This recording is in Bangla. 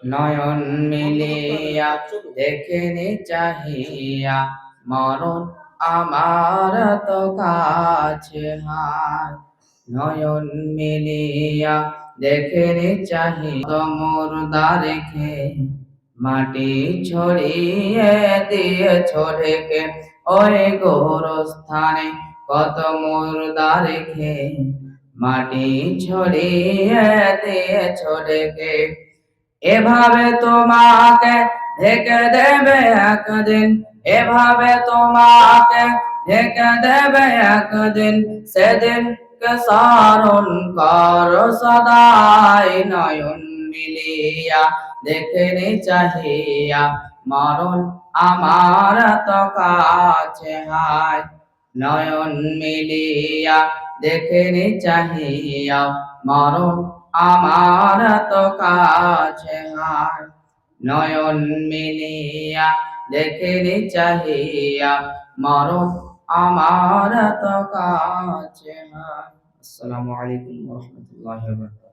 নয়ন মিলিয়া দেখেনি চাহিয়া মরণ আমার তো কাছে হায়। নয়ন মিলিয়া দেখেনি চাহিয়া মুর্দা রেখে মাটি ছড়িয়ে দিয়েছ ঢেকে ওই গোরস্থানে কত মুর্দা রেখে মাটি ছড়িয়ে দিয়েছ ঢেকে। এভাবে তোমাকে ঢেকে দেবে একদিন, এভাবে তোমাকে ঢেকে দেবে একদিন, সেদিন কে স্মরণ করো সদাই। নয়ন মিলিয়া দেখেনি চাহিয়া মরণ আমার তো কাছে হায়। নয়ন মিলিয়া দেখেনি চাহিয়া মরণ আমার তো কাছে হায়। নয়ন মিলিয়া দেখেনি চাহিয়া মরণ আমার তো কাছে হায়। আসসালামু আলাইকুম ওয়া রাহমাতুল্লাহি ওয়া বারাকাতুহু।